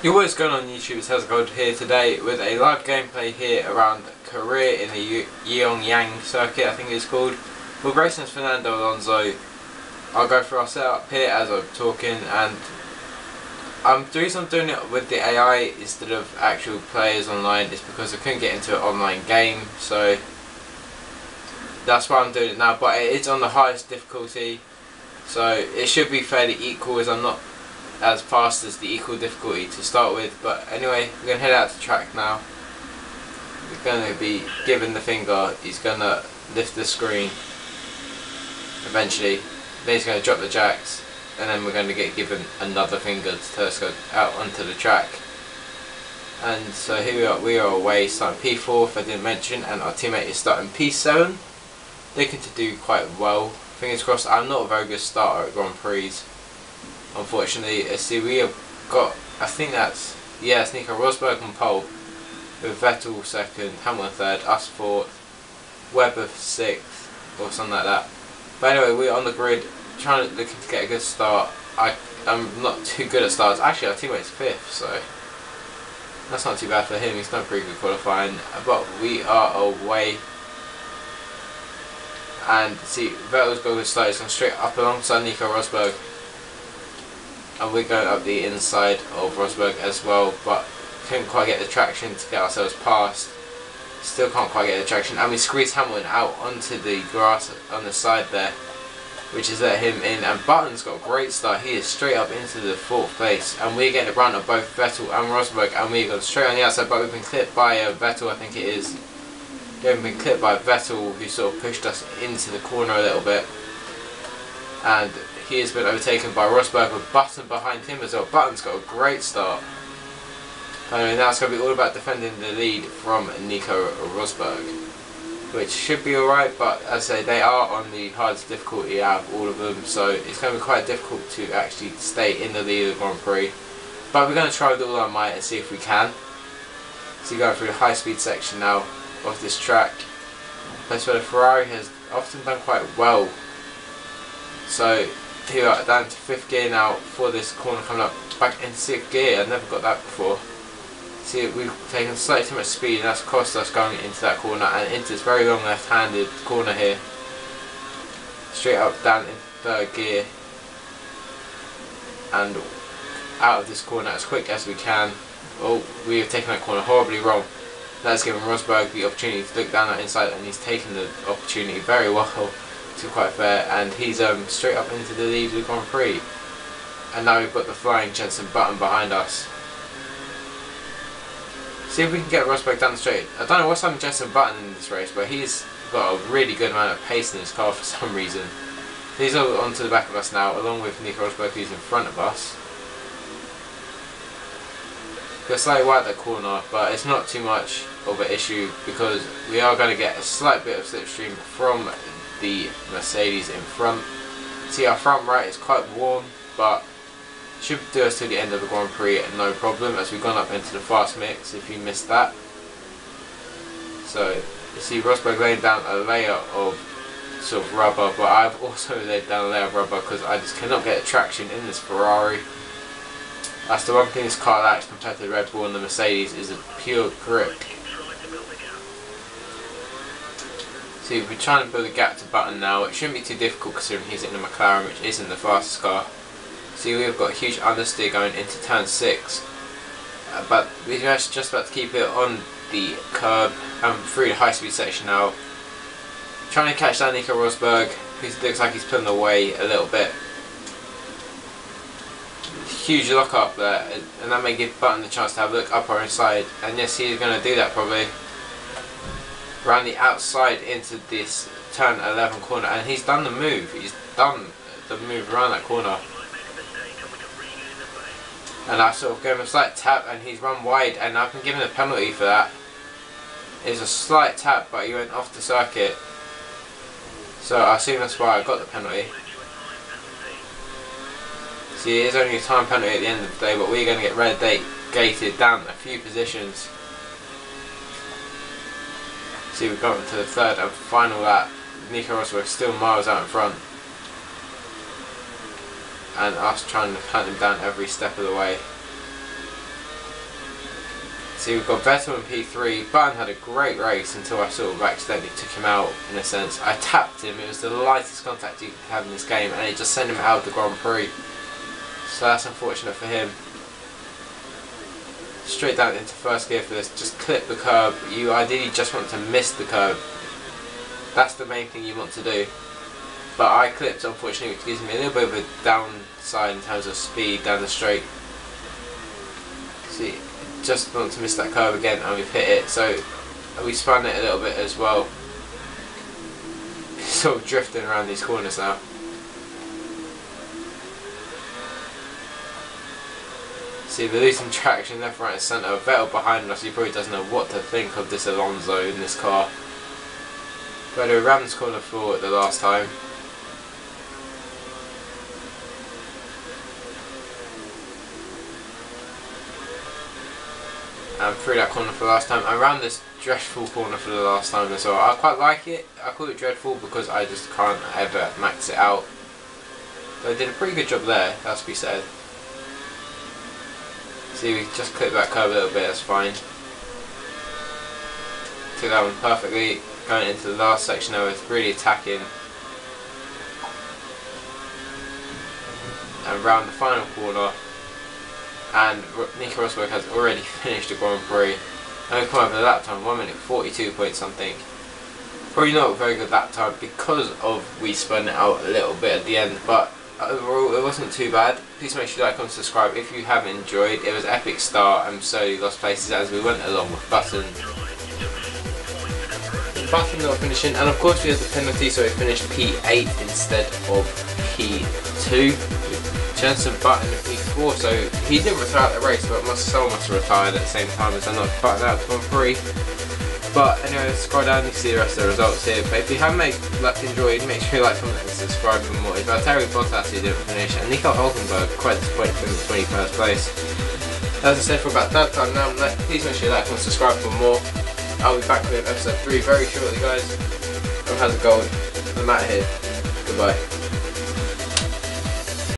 Yo, what is going on YouTube? It's HasGold here today with a live gameplay here around Korea in the Yeongyang circuit, I think it's called. We're racing as Fernando Alonso. I'll go through our setup here as I'm talking, and the reason I'm doing it with the AI instead of actual players online is because I couldn't get into an online game, so that's why I'm doing it now. But it's on the highest difficulty, so it should be fairly equal, as I'm not as fast as the equal difficulty to start with. But anyway, we're going to head out to track now. We're going to be given the finger. He's going to lift the screen eventually, then he's going to drop the jacks, and then we're going to get given another finger to tell us to go out onto the track. And so here we are away, starting P4 if I didn't mention, and our teammate is starting P7. Looking to do quite well. Fingers crossed. I'm not a very good starter at Grand Prix, unfortunately. See, we have got, I think that's, yeah, it's Nico Rosberg on pole, with Vettel second, Hamilton third, us fourth, Webber sixth, or something like that. But anyway, we're on the grid, looking to get a good start. I'm not too good at starts. Actually, our teammate's fifth, so that's not too bad for him. He's done pretty good qualifying. But we are away. And see, Vettel's got a good start. He's gone straight up alongside Nico Rosberg. And we're going up the inside of Rosberg as well, but couldn't quite get the traction to get ourselves past. Still can't quite get the traction, and we squeezed Hamilton out onto the grass on the side there, which has let him in. And Button's got a great start. He is straight up into the fourth place, and we're getting the brunt of both Vettel and Rosberg, and we've gone straight on the outside, but we've been clipped by Vettel, I think it is. We've been clipped by Vettel, who sort of pushed us into the corner a little bit, and he has been overtaken by Rosberg with Button behind him as well. Button's got a great start. Anyway, now it's going to be all about defending the lead from Nico Rosberg, which should be alright, but as I say, they are on the hardest difficulty out of all of them, so it's going to be quite difficult to actually stay in the lead of the Grand Prix. But we're going to try with all our might and see if we can. So you're going through the high speed section now of this track, a place where the Ferrari has often done quite well. So here we are down to 5th gear now for this corner coming up, back in 6th gear. I've never got that before. See, we've taken slightly too much speed, and that's cost us going into that corner and into this very long left-handed corner here. Straight up down in 3rd gear and out of this corner as quick as we can. Oh, we have taken that corner horribly wrong. That's given Rosberg the opportunity to look down that inside, and he's taken the opportunity very well, to be quite fair, and he's straight up into the lead of the Grand Prix. And now we've got the flying Jenson Button behind us. See if we can get Rosberg down the straight. I don't know what's happened to Jenson Button in this race, but he's got a really good amount of pace in his car for some reason. He's all onto the back of us now, along with Nico Rosberg, who's in front of us. We're slightly wide at that corner, but it's not too much of an issue because we are going to get a slight bit of slipstream from the Mercedes in front. See, our front right is quite warm, but should do us to the end of the Grand Prix no problem, as we've gone up into the fast mix if you missed that. So you see Rosberg laying down a layer of sort of rubber, but I've also laid down a layer of rubber because I just cannot get traction in this Ferrari. That's the one thing this car lacks compared to the Red Bull and the Mercedes, is a pure grip. See, we're trying to build a gap to Button now. It shouldn't be too difficult considering he's in the McLaren, which isn't the fastest car. See, we've got a huge understeer going into turn 6, but we're just about to keep it on the curb and through the high speed section now. Trying to catch down Nico Rosberg, who looks like he's pulling away a little bit. Huge lock up there, and that may give Button the chance to have a look up or inside, and yes, he is going to do that probably. Around the outside into this turn 11 corner, and he's done the move. He's done the move around that corner. And I sort of gave him a slight tap, and he's run wide, and I've been given a penalty for that. It's a slight tap, but he went off the circuit. So I assume that's why I got the penalty. See, it is only a time penalty at the end of the day, but we're going to get relegated down a few positions. See, we've got to the 3rd and final lap. Nico Rosberg still miles out in front, and us trying to hunt him down every step of the way. See, we've got Vettel in P3. Button had a great race until I sort of accidentally took him out, in a sense. I tapped him, it was the lightest contact you could have in this game, and it just sent him out of the Grand Prix. So that's unfortunate for him. Straight down into first gear for this, just clip the curb. You ideally just want to miss the curb. That's the main thing you want to do. But I clipped, unfortunately, which gives me a little bit of a downside in terms of speed down the straight. See, just want to miss that curve again, and we've hit it. So we spun it a little bit as well. Sort of drifting around these corners now. See, we're losing traction left, right and centre. Vettel behind us, he probably doesn't know what to think of this Alonso in this car. But we ran this corner for the last time. And through that corner for the last time. I ran this dreadful corner for the last time as well. I quite like it. I call it dreadful because I just can't ever max it out. But I did a pretty good job there, has to be said. See, we just clipped that curve a little bit, that's fine. Took that one perfectly. Going into the last section now, it's really attacking. And round the final corner. And Nico Rosberg has already finished the Grand Prix. And we've come over the lap time, 1 minute 42 point something. Probably not a very good lap time because of we spun it out a little bit at the end, but overall it wasn't too bad. Please make sure you like, comment, subscribe if you have enjoyed. It was an epic start and slowly lost places as we went along with Button. Button not finishing, and of course we had the penalty, so we finished P8 instead of P2. Jenson Button in P4, so he did retire at the race, but someone must have retired at the same time as I knocked Button out of Grand Prix. But anyway, let's scroll down and see the rest of the results here. But if you have enjoyed, make sure you like, comment and subscribe for more. Valtteri Bottas who didn't finish, and Nico Hülkenberg quite disappointed in the 21st place. As I said for about third time now, please make sure you like and subscribe for more. I'll be back with episode 3 very shortly, guys. I'm Has a Gold. I'm out of here. Goodbye.